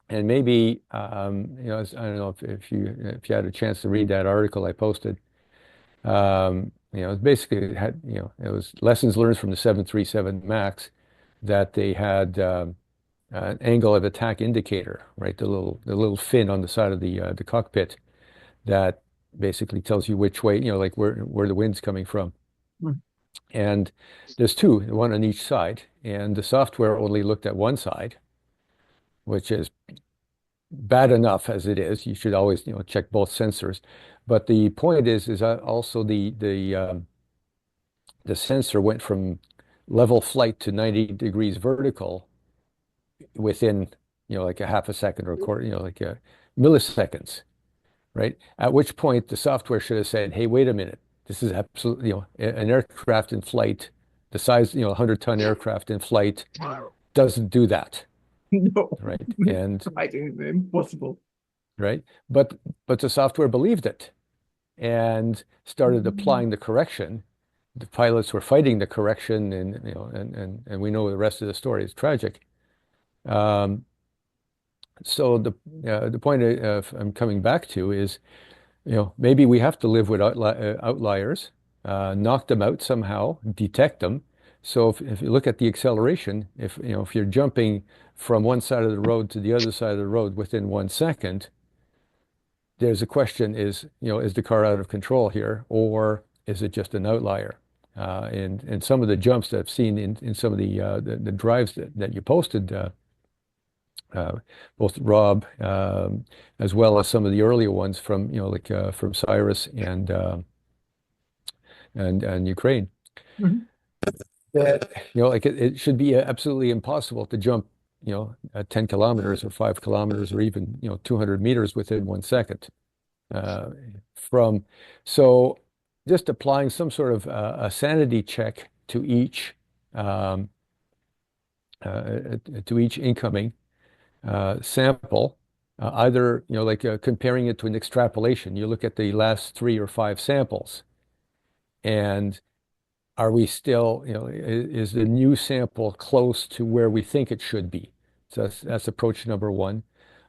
And maybe I don't know if you had a chance to read that article I posted. It basically had it was lessons learned from the 737 Max that they had an angle of attack indicator, right? The little fin on the side of the cockpit that basically tells you which way, like where the wind's coming from. Mm. And there's two, one on each side, and the software only looked at one side, which is bad enough as it is. You should always, check both sensors. But the point is that also the sensor went from level flight to 90 degrees vertical within, like a half a second or a quarter, like milliseconds, right? At which point the software should have said, "Hey, wait a minute. This is absolutely, an aircraft in flight, the size, 100-ton aircraft in flight Wow. doesn't do that." No, Right. And I think impossible. right. But the software believed it and started Mm. applying the correction. The pilots were fighting the correction, and and we know the rest of the story is tragic. Um, so the point of I'm coming back to is, maybe we have to live with outliers, knock them out somehow, detect them. So if you look at the acceleration, if you're jumping from one side of the road to the other side of the road within 1 second, there's a question: is the car out of control here, or is it just an outlier? And some of the jumps that I've seen in some of the drives that you posted, uh, both Rob, as well as some of the earlier ones from like from Cyrus and Ukraine. Mhm. That like it should be absolutely impossible to jump 10 kilometers or 5 kilometers or even 200 meters within 1 second. uh, from so just applying some sort of a sanity check um, to each incoming sample, either like comparing it to an extrapolation. You look at the last 3 or 5 samples, and are we still, is the new sample close to where we think it should be? So that's approach number one.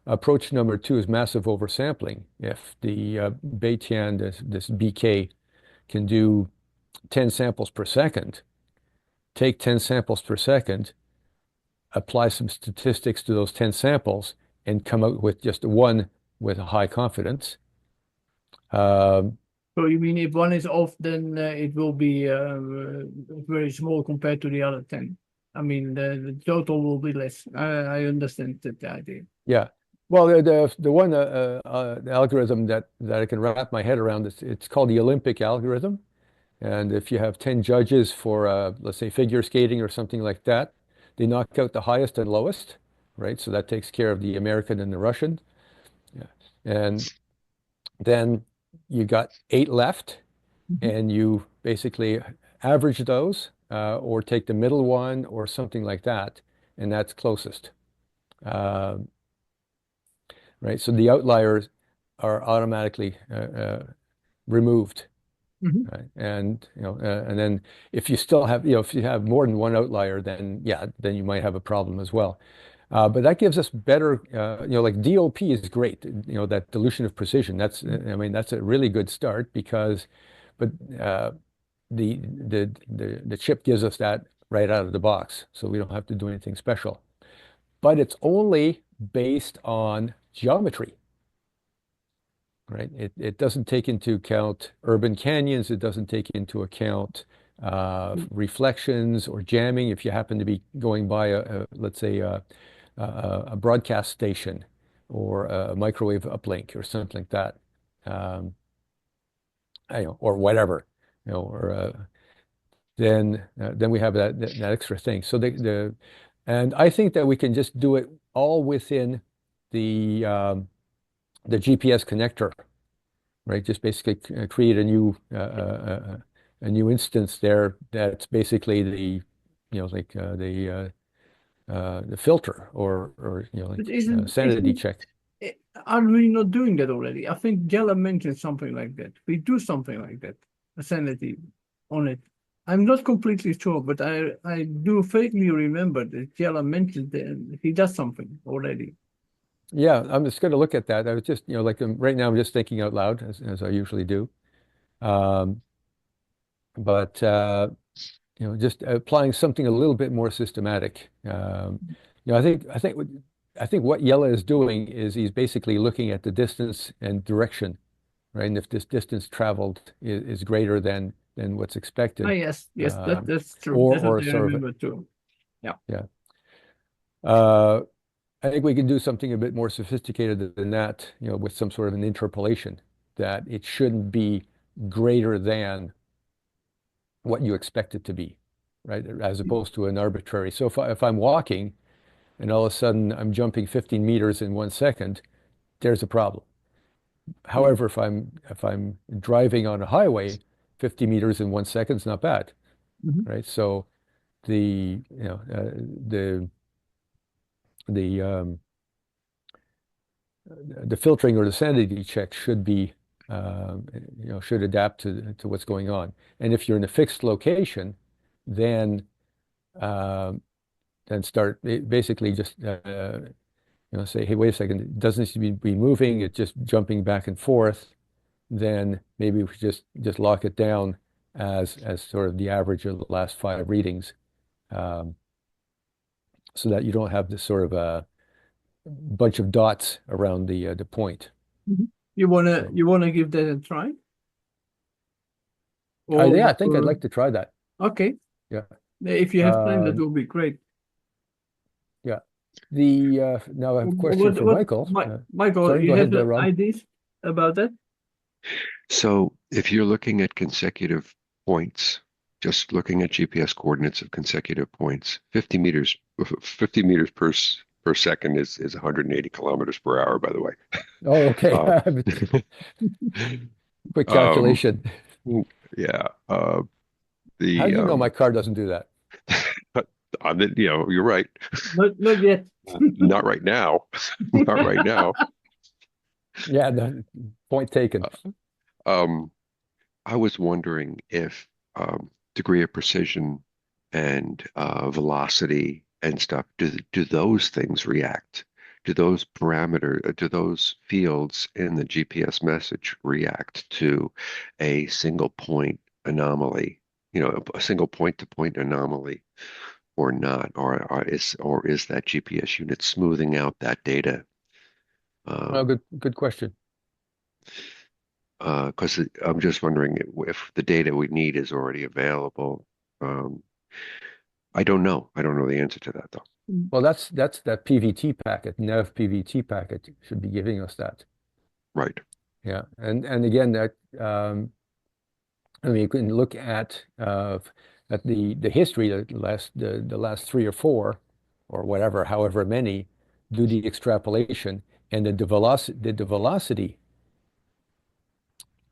Approach number two is massive oversampling. If the Bayesian, this BK, can do 10 samples per second, take 10 samples per second, apply some statistics to those 10 samples, and come out with just one with a high confidence. Um, So you mean if one is off, then it will be very small compared to the other 10. I mean, the total will be less. I understand that idea. yeah. Well, the one the algorithm that I can wrap my head around is it's called the Olympic algorithm. And if you have 10 judges for, let's say, figure skating or something like that, they knock out the highest and lowest, right? So that takes care of the American and the Russian. Yeah. And then you got 8 left, Mhm. and you basically average those, or take the middle one or something like that, and that's closest, uh, right? So the outliers are automatically removed. Mhm. Right. And then if you still have, if you have more than one outlier, then yeah, then you might have a problem as well. But that gives us better, like DOP is great, that dilution of precision. I mean, that's a really good start because, but the chip gives us that right out of the box, so we don't have to do anything special. But it's only based on geometry, right? It doesn't take into account urban canyons. It doesn't take into account reflections or jamming if you happen to be going by let's say, a broadcast station or a microwave uplink or something like that, um, or whatever, or then we have that extra thing. So and I think that we can just do it all within the GPS connector, right? Just basically create a new instance there that's basically like the filter or But like isn't sanity isn't check. eh, are we not doing that already? I think Jella mentioned something like that. We do something like that, a sanity on it. I'm not completely sure, but I do vaguely remember that Jella mentioned that he does something already. Yeah, I'm just going to look at that. I was just, like right now I'm just thinking out loud as I usually do. Um, but just applying something a little bit more systematic. I think what Yella is doing is he's basically looking at the distance and direction, right? And if this distance traveled is greater than what's Ah, expected, yes, yes, um, that's true. or That's what or I sort of remember too. Yeah. yeah. Uh, I think we can do something a bit more sophisticated than that, with some sort of an interpolation that it shouldn't be greater than what you expect it to be, right? As opposed to an arbitrary. So if I'm walking and all of a sudden I'm jumping 15 meters in 1 second, there's a problem. Mm. However, if I'm driving on a highway, 50 meters in 1 second is not bad, Mhm. right? So the you know the the filtering or the sanity check should be should adapt to what's going on. And if you're in a fixed location, then um, then start basically just say, hey, wait a second, it doesn't seem to be moving, it's just jumping back and forth. Then maybe we just lock it down as sort of the average of the last five readings, um, so that you don't have this sort of a bunch of dots around the point. Mhm. You wanna give that a try? Yeah, I think I'd like to try that. Okay. Yeah. If you have time, that Um, will be great. yeah. The Now I have a question for What, Michael. Michael, Sorry, you go have ahead, the Ron. ideas about that? So if you're looking at consecutive points, just looking at GPS coordinates of consecutive points, 50 meters per second is 180 kilometers per hour, by the way. Oh, okay. Uh, Quick um, calculation. yeah. How The do you know my car doesn't do that? on the, you're right. Not yet. Not right now. Not right now. Yeah, the point taken. Uh, Um, I was wondering if degree of precision and velocity and stuff, do those things react? Do those fields in the GPS message react to a single point anomaly, a single point to point anomaly or not? Or is that GPS unit smoothing out that data? Oh, Um, good question. because I'm just wondering if the data we need is already available. Um, I don't know. I don't know the answer to that though. Well, that's that PVT packet, Nav PVT packet should be giving us that. Right, Yeah, and again, that I mean, you can look at the history, the last three or four, or whatever, however many, do the extrapolation, and the velocity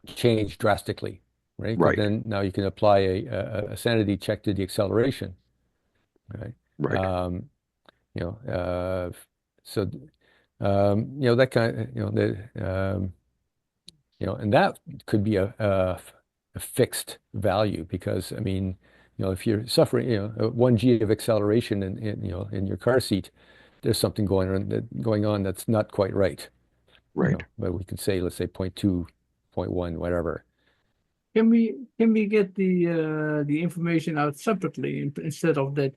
changed drastically, right? Because right, then now you can apply a sanity check to the acceleration, right? right, Um, you know, so that kind of and that could be a fixed value because I mean, if you're suffering, 1 G of acceleration in your car seat, there's something going on that's not quite right. right. But we could say, let's say 0.2, 0.1, whatever. Can we get the information out separately instead of that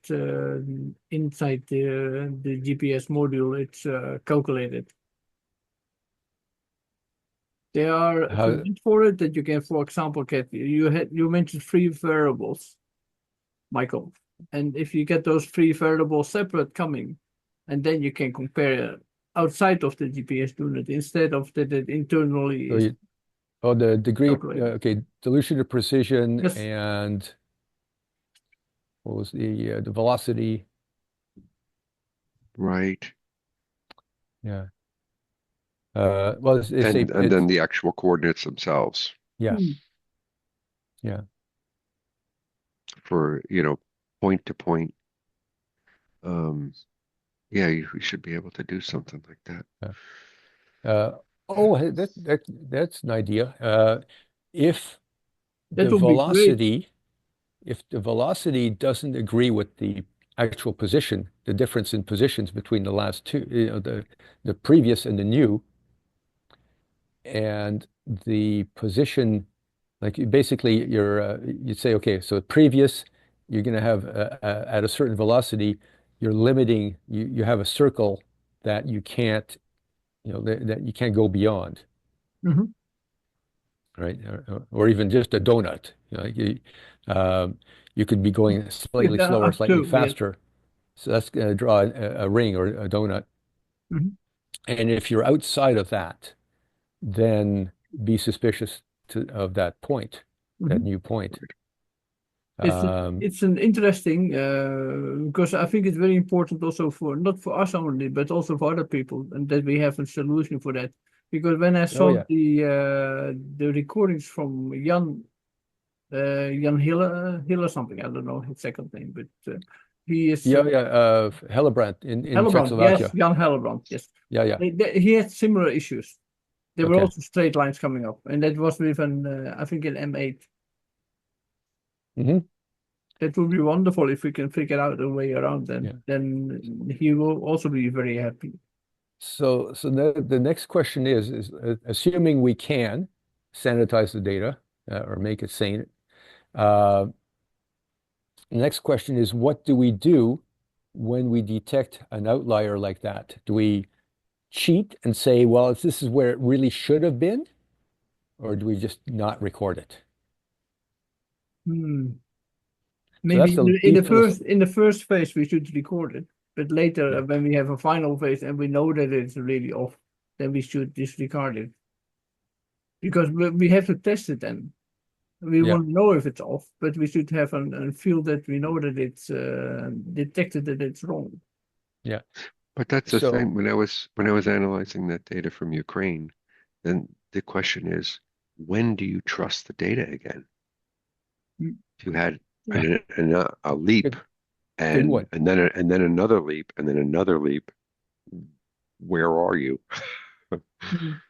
inside the GPS module it's calculated? There are a How, command for it that you can, for example, get you mentioned three variables, Michael, and if you get those three variables separate coming, and then you can compare outside of the GPS unit instead of that it internally so is the degree, calculated. okay, dilution of precision Yes, and what was the velocity? Right. Yeah. Well, they say And then the actual coordinates themselves yeah, hmm, yeah. for, point to point. Um, yeah, we should be able to do something like that. Yeah. Hey, that's an idea. If that the would be great. velocity, if the velocity doesn't agree with the actual position, the difference in positions between the last two, the previous and the new, and the position, like basically you'd say, okay, so previous, you're going to have at a certain velocity, you're limiting, you have a circle that you can't, that you can't go beyond, Hmm. right? Or even just a donut. You could be going Yes, slightly slower, up slightly to, yes. faster. So that's going to draw a ring or a donut. Hmm. And if you're outside of that, then be suspicious of that point, that Hmm. new point. It's Um, it's an interesting because I think it's very important also for not for us only, but also for other people, and that we have a solution for that. Because when I oh saw yeah, the recordings from Jan Hiller something, I don't know his second name, but he is yeah, yeah. Hellebrand in Hellebrand, yes, Czechoslovakia. Jan Hellebrand, yes. Yeah, yeah. He had similar issues. There were Okay. also straight lines coming up, and that was with an I think an M8. Hmm. That would be wonderful if we can figure out a way around them. Yeah. Then he will also be very happy. So the next question is assuming we can sanitize the data or make it sane. Uh, the next question is, what do we do when we detect an outlier like that? Do we cheat and say, well, this is where it really should have been, or do we just not record it? Hmm. So Maybe that's in the in deep the philosophy. first phase we should record it, but later Yeah, when we have a final phase and we know that it's really off, then we should disregard it because we have to test it then. We yeah, won't know if it's off, but we should have a feel that we know that it's detected that it's wrong. Yeah. But that's the so thing. When I was analyzing that data from Ukraine, then the question is, when do you trust the data again? Mm. If you had yeah, a leap good, good and one. and then another leap and then another leap, where are you? Mm.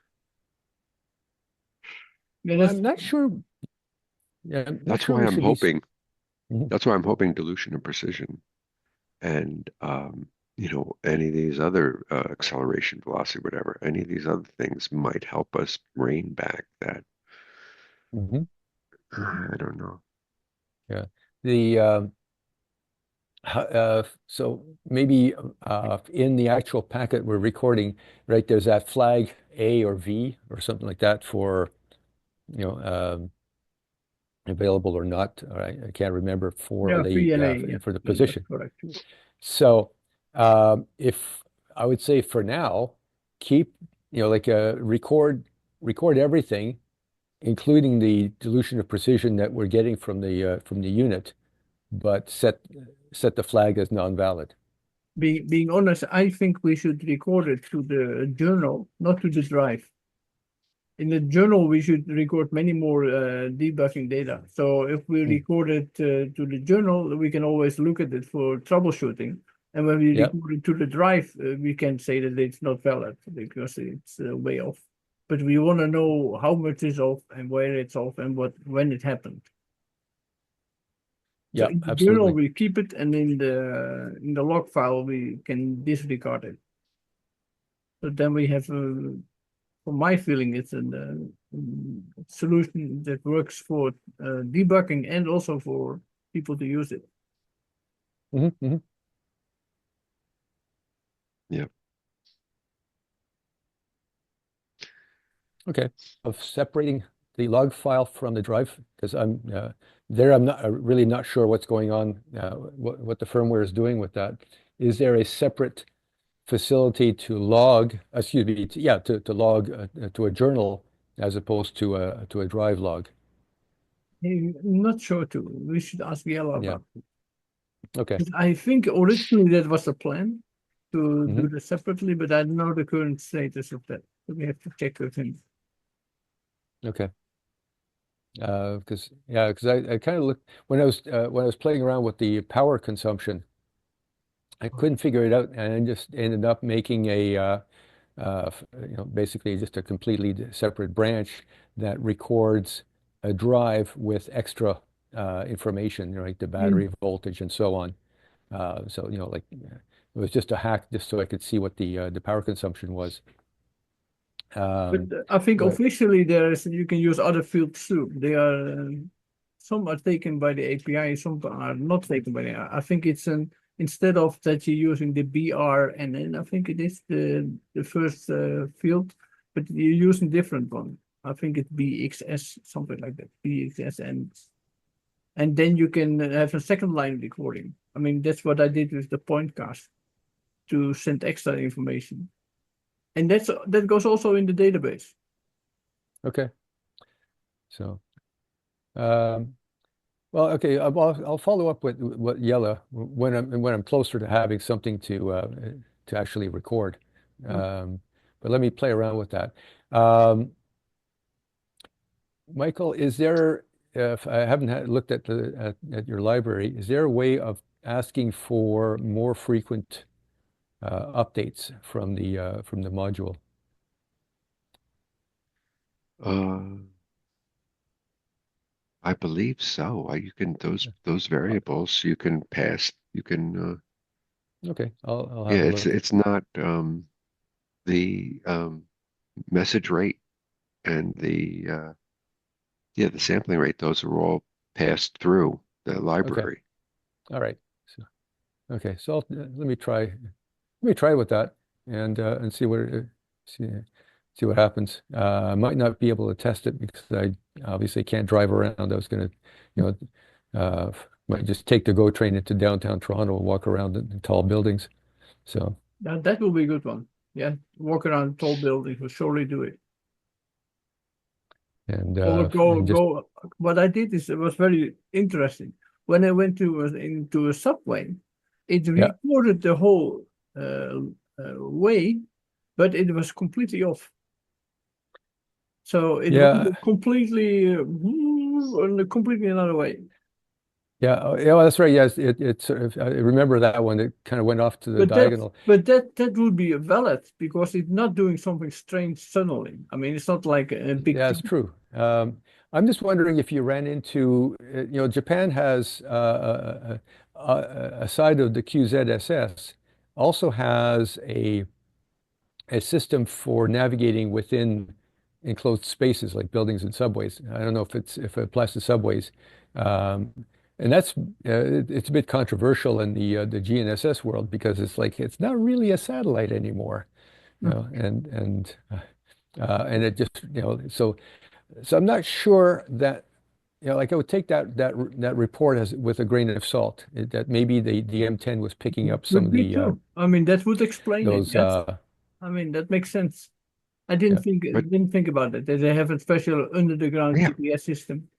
Yeah, Well, I'm not sure. Yeah, I'm not That's sure why we I'm should be. hoping. Mhm. That's why I'm hoping dilution and precision and any of these other acceleration, velocity, whatever, any of these other things might help us rein back that. Mhm. I don't know. Yeah. The so maybe in the actual packet we're recording, right? There's that flag A or V or something like that for available or not. Or I can't remember yeah, VNA, yeah, for the yeah, that's position. correct. So if I would say for now, keep like record everything, including the dilution of precision that we're getting from the unit, but set the flag as non-valid. Being honest, I think we should record it to the journal, not to the drive. In the journal, we should record many more debugging data. So if we Mm. record it to the journal, we can always look at it for troubleshooting. And when we Yep. record it to the drive, we can say that it's not valid because it's way off. But we want to know how much is off and where it's off and when it happened. So Yeah, in the journal absolutely. we keep it, and in the log file we can disregard it. So then we have, for my feeling, it's a solution that works for debugging and also for people to use it. Hmm. Hmm. Yeah. Okay. Of separating the log file from the drive, because I'm not really not sure what's going on, what the firmware is doing with that. Is there a separate facility to log, excuse me, to log to a journal as opposed to a drive log? I'm not sure too. We should ask Yella Yeah. about it. Okay. I think originally that was the plan to do Hmm. this separately, but I don't know the current status of that. So we have to check with him. Okay. Because I kind of looked when I was playing around with the power consumption, I couldn't figure it out, and I just ended up making basically just a completely separate branch that records a drive with extra information, like the Mm. battery voltage and so on. So, like it was just a hack just so I could see what the power consumption was. But Um, I think but officially you can use other fields too. They are some are taken by the API, some are not taken by the I think it's an instead of that you're using the BRNN, I think it is the first field, but you're using different one. I think it's BXS, something like that. BXS and then you can have a second line recording. I mean, that's what I did with the point cast to send extra information. And that goes also in the database. okay, so um, well, okay, I'll follow up with what Yella when I'm closer to having something to actually record. But let me play around with that. Um, Michael, is there, if I haven't looked at at your library, is there a way of asking for more frequent updates from the module? Uh, I believe so. You can those variables you can pass. You can Okay, I'll yeah. have a look at. It's not the message rate and the sampling rate. Those are all passed through the Okay, library. all right. So, okay, so let me try with that and see see see what happens. I might not be able to test it because I obviously can't drive around. I was going to, you might just take the GO train into downtown Toronto and walk around in tall buildings. So, That will be a good one. Yeah, walk around tall buildings will surely do it. Or and just go. What I did is it was very interesting. When I went into a subway, it yeah, recorded the whole way, but it was completely off. So it yeah, went completely in a completely another way. yeah, yeah. Well, that's right. Yes, it sort of. I remember that one. It kind of went off to the But that diagonal. but that would be valid because it's not doing something strange suddenly. I mean, it's not like a big Yeah, it's thing. true. I'm just wondering if you ran into, Japan has a side of the QZSS also has a system for navigating within enclosed spaces like buildings and subways. I don't know if it applies to subways, um, and it's a bit controversial in the GNSS world because it's like it's not really a satellite anymore, and it just so I'm not sure that, like I would take that report as with a grain of salt. That maybe the M10 was picking up some Could of be the too. I mean, that would explain it. those Yes. I mean, that makes sense. I yeah, But didn't think about it. That they have a special under the ground yeah, GPS system.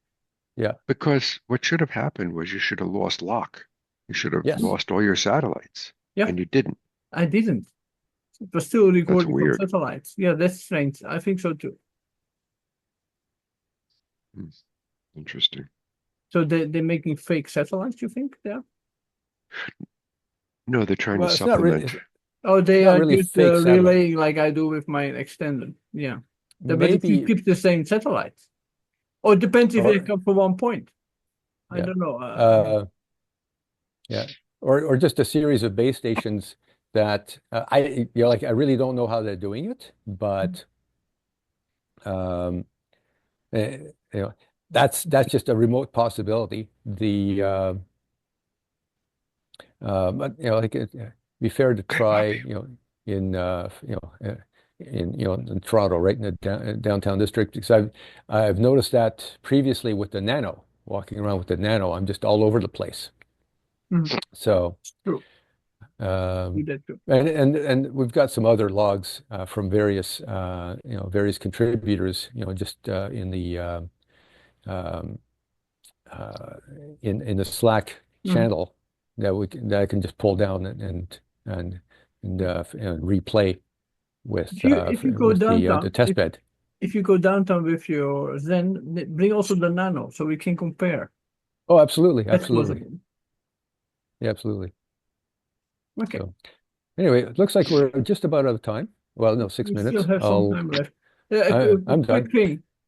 yeah, because what should have happened was you should have lost lock. You should have yes, lost all your satellites, Yeah, and you didn't. I didn't. It was still That's recording from weird. satellites. Yeah, that's strange. I think so too. Hmm, interesting. So they're making fake satellites, you think? Yeah. No, they're trying to well, supplement. Oh, it's they not are really just fake satellite. relaying like I do with my extender. Yeah. But it Maybe keeps the same satellites. Or it depends if they or come from one point. I yeah, don't know. uh, yeah, or just a series of base stations that like I really don't know how they're doing it, but um, eh, you know, that's just a remote possibility. But like be fair to Hey, try, puppy. in Toronto, right in the downtown district, because I've noticed that previously with the Nano, walking around with the Nano, I'm just all over the place. Mhm. So, True. Do um, that too. and we've got some other logs from various contributors, just in the um, uh, in the Slack Mhm. channel that I can just pull down and and replay If you go with the downtown, test bed. if you go downtown with your Zen, bring also the Nano so we can compare. Oh, absolutely, That's absolutely, possible. yeah, absolutely. Okay. So anyway, it looks like we're just about out of time. Well, no, six We still minutes. have some time left. I'm done.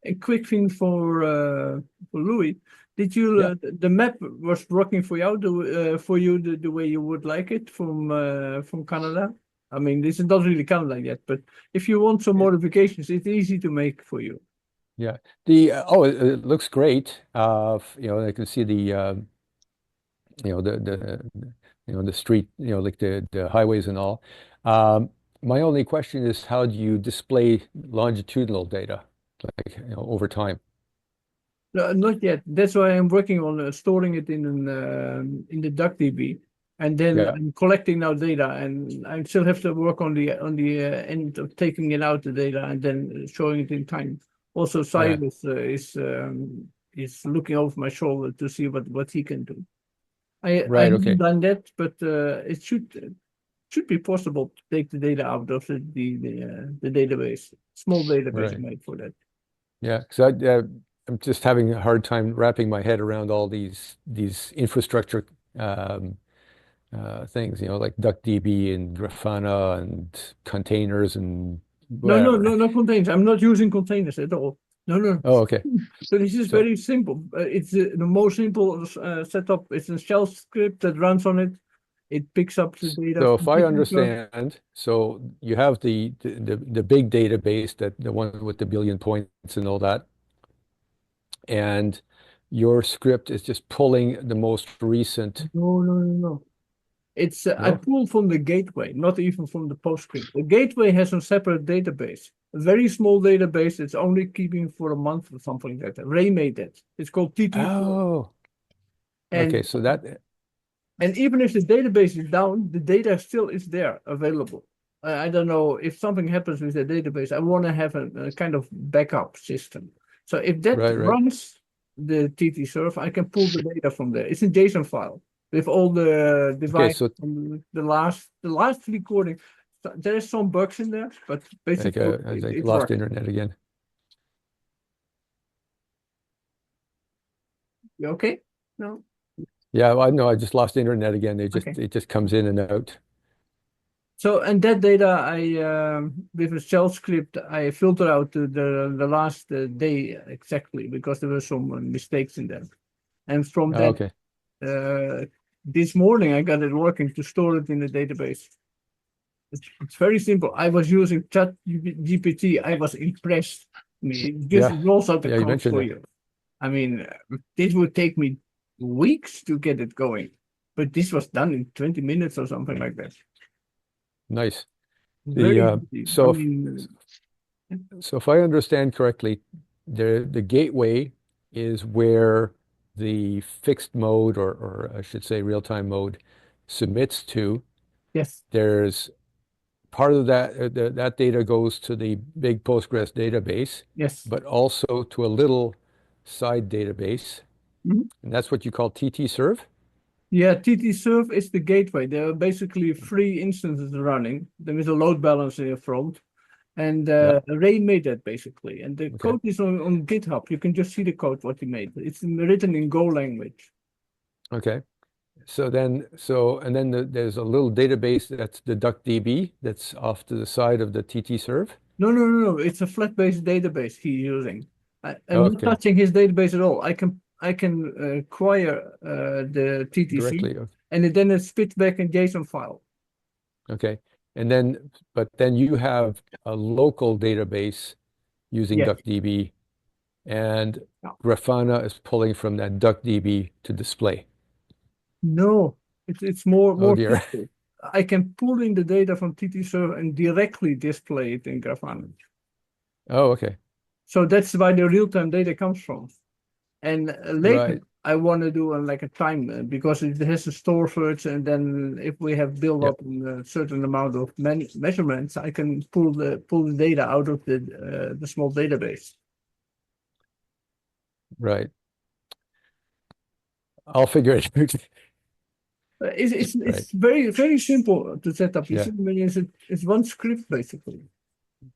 A quick thing for Louis. Did you Yeah. the map was working for you the way you would like it from Canada? I mean, this is not really Canada yet, but if you want some modifications, it's easy to make for you. Yeah. The oh, it looks great. I can see the the street, like the highways and all. Um, my only question is, how do you display longitudinal data, like, over time? No, not yet. That's why I'm working on storing it in the DuckDB, and then Yeah. I'm collecting now data, and I still have to work on the end of taking it out the data and then showing it in time. Also, Yeah. Cyrus is looking over my shoulder to see what he can do. I Right. haven't Okay. done that, but it should be possible to take the data out of the database. Small database I Right. made for that. Yeah. I'm just having a hard time wrapping my head around all these infrastructure um, things, like DuckDB and Grafana and containers and No, no, whatever. no, no containers. I'm not using containers at all. No, no. Oh, okay. So this is So very simple. It's the most simple setup. It's a shell script that runs on it. It picks up the data So if from I Jupyter. understand, so you have the big database, that the one with the billion points and all that, and your script is just pulling the most recent. No, no, no, no. It's I No? pull from the gateway, not even from the PostScript. The gateway has a separate database, a very small database. It's only keeping for a month or something like that. Ray made that. It's called TT. Oh, okay. And So that, And even if the database is down, the data still is there available. I don't know if something happens with the database, I want to have a kind of backup system. So if that right, right. runs the TT serve, I can pull the data from there. It's a JSON file with all the Okay, device so from the last recording. So there's some bugs in there, but like basically I think it lost works. internet again. You okay? No? Yeah, well, no, I just lost internet again. Okay. It just comes in and out. So, and that data, with a shell script, I filter out the last day exactly because there were some mistakes in there. And from Oh, that, okay. this morning I got it working to store it in the database. It's very simple. I was using Chat GPT. I was impressed. I mean, it just Yeah. rolls out the Yeah, you code mentioned for that. you. I mean, this would take me weeks to get it going, but this was done in 20 minutes or something like that. Nice. The Very easy. I mean, so if I understand correctly, the gateway is where the fixed mode, or I should say real-time mode, submits to. yes, There's part of that that data goes to the big Postgres database, yes. but also to a little side database, Mhm. and that's what you call TT serve. Yeah, TT Serve is the gateway. There are basically three instances running. There is a load balancer in front, and Yeah. Ray made that basically. And the Okay. code is on GitHub. You can just see the code what he made. It's written in Go language. Okay. And then there's a little database that's the DuckDB that's off to the side of the TT serve. No, no, no, no. It's a flat-based database he's using. I'm not Okay. touching his database at all. I can acquire the TTC, Directly. and then it spits back a JSON file. Okay. But then you have a local database using Yes. DuckDB, and No, Grafana is pulling from that DuckDB to display. no, it's more Oh more dear. simple. I can pull in the data from TT Server and directly display it in Grafana. Oh, okay. So that's why the real-time data comes from. And later, Right. I want to do like a time because it has a store first, and then if we have built Yep. up a certain amount of measurements, I can pull the data out of the small database. Right. I'll figure it out. It's, it's Right. it's very very simple to set up. Yeah. It's one script basically.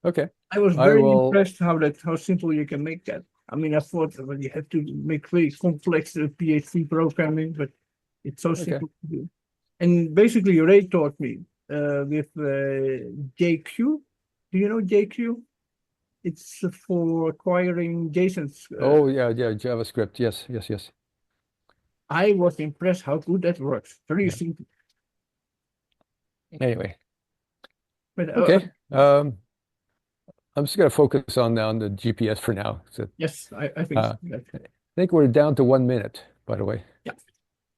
Okay. I was I very will. impressed how simple you can make that. I mean, I thought well, you have to make very complex PHP programming, but it's so Okay. simple to do. And basically, Ray taught me with JQ. Do you know JQ? It's for acquiring JSONs. Oh, yeah, yeah. JavaScript. Yes, yes, yes. I was impressed how good that works. Very Yeah. simple. Anyway, But, okay. I'm just going to focus on the GPS for now. So, yes, I think so. I think we're down to 1 minute, by the way. Yeah.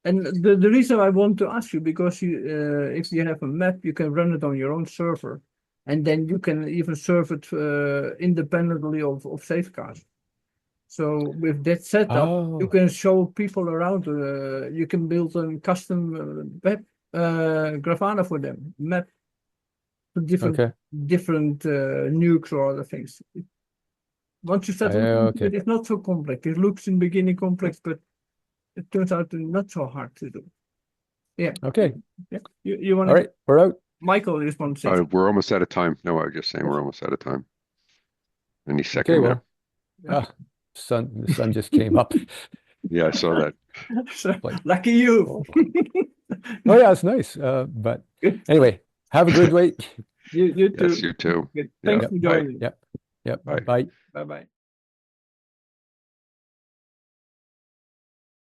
And the reason I want to ask you, because if you have a map, you can run it on your own server, and then you can even serve it independently of Safeguard. So with that setup, you Oh, can show people around. You can build a custom web Grafana for them, map to okay. different nukes or other things. Once you start looking into Okay. it, it's not so complex. It looks in the beginning complex, but it turns out not so hard to do. Yeah. Okay. Yeah. You want All to, right. We're out. Michael, you want to say something? We're almost out of time. No, I was just saying Yes. we're almost out of time. Any Okay. second now. Well, Okay. the sun just came up. Yeah, I saw that. So, Like, lucky you. oh yeah, it's nice. But Good. anyway, have a good week. You Yes, too. you too. Good. Yeah. Thanks Yep. for Bye. joining. Yep. Yep. Bye. Bye. Bye bye.